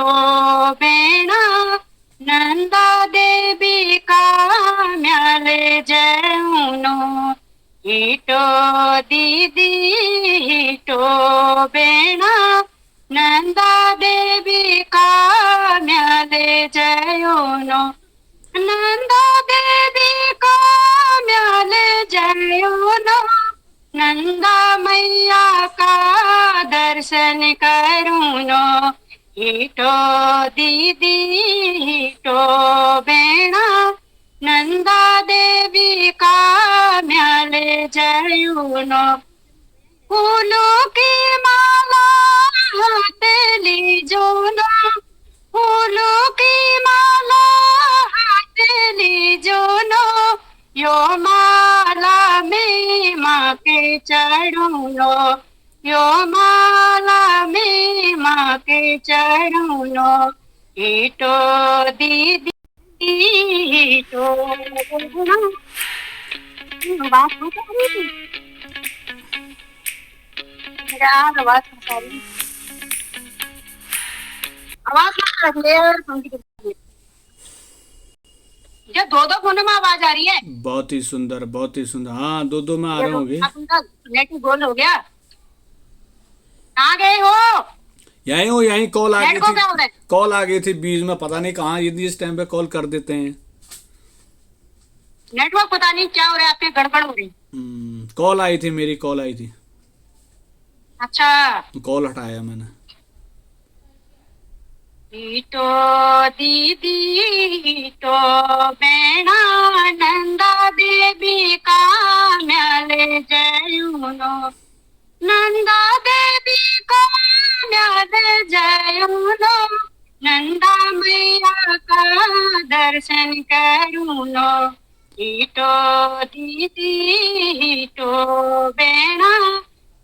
ईटो बेणा नंदा देवी काम्याले जऊनो ईटो दीदी ईटो बेणा नंदा देवी काम्याले जयूनो नंदा देवी काम्याले जयूनो नंदा मैया का दर्शन करूनो ईटो दीदी ईटो बेणा नंदा देवी काम्याले जयूनो फूलों की माला हाथ लीजोनो फूलों की माला हाथ लीजोनो यो माला में माँ के चढ़ूनो यो माला में माँ के चढ़ूनो ईटो दीदी ईटो बात नहीं कर रही थी यार आवाज नहीं आ रही आवाज मत रखिए यार जब दो दो फोनों में आवाज आ रही है। बहुत ही सुंदर, बहुत ही सुंदर। हाँ, दो दो में आ रहे होंगे। आप उनका नेट गोल हो गया। कहाँ गए हो? यहीं हो, यहीं कॉल आ नेट गई को क्या हो रहा थी। है? कॉल आ गई थी बीच में, पता नहीं कहाँ, यदि इस टाइम पे कॉल कर देते हैं। नेटवर्क पता नहीं क्या हो रहा है, आपके गड़बड़ हो रही। कॉल आई थी, मेरी कॉल आई थी, अच्छा कॉल हटाया मैंने। ईटो दीदी ईटो बेणा नंदा देवी काम्याले जयूनो नंदा देवी काम्याले जयूनो नंदा मैया का दर्शन करूनो ईटो दीदी ईटो बेणा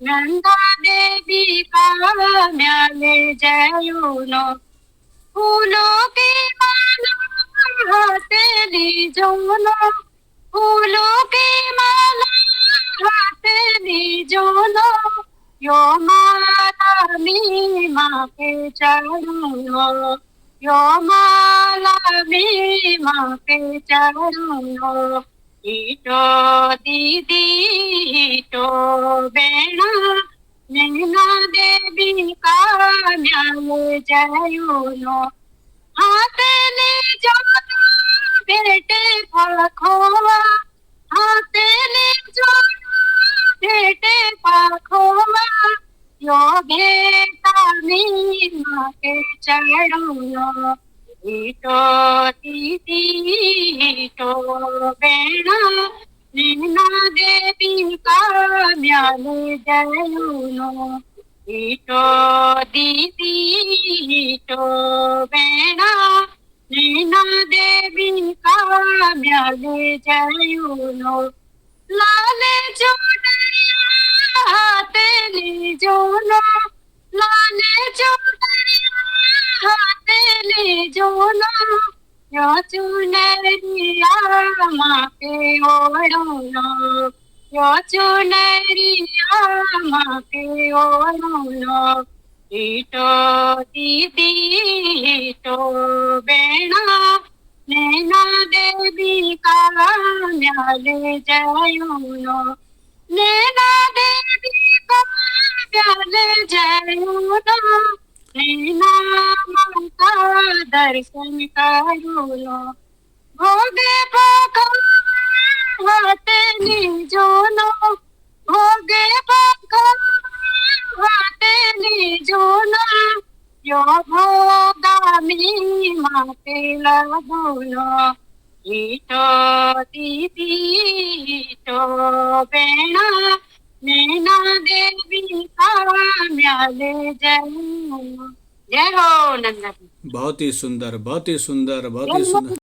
नंदा देवी काम्याले जयूनो फूलों की माला हाथ लीजोनो फूलों की माला हाथ लीजोनो यो माला मी माँ के चढ़ूनो यो माला मी माँ के चढ़ूनो ईटो दीदी ईटो बेणा नैना देवी काम्याले जयूनो हाथ ले जोनो बेटे पाखोवा हाथ ले जोनो बेटे पाखोवा यो बेटा मी माँ के चढ़ूनो ईटो दीदी ईटो बेणा नैना देवी काम्याले जयूनो ईटो दीदी ईटो बेणा नैना देवी काम्याले जयूनो लाल चुनरिया हाथ लीजोनो लाल चुनरिया हाथ लीजोनो यो चुनरिया माँ के ओढ़ोनो यो चुनरिया माँ के ओढ़ोनो ईटो दीदी ईटो बेणा नैना देवी काम्याले जयूनो नैना देवी काम्याले जयूनो नैना माँ का दर्शन करूनो भोगे हाथ लीजोनो भोगे हाथ लीजोनो यो भोगा मी माँ के लगूनो ईटो दीदी ईटो बेणा नैना देवी काम्याले जयूनो जय हो नंदा। बहुत ही सुंदर, बहुत ही सुंदर, बहुत ही सुंदर।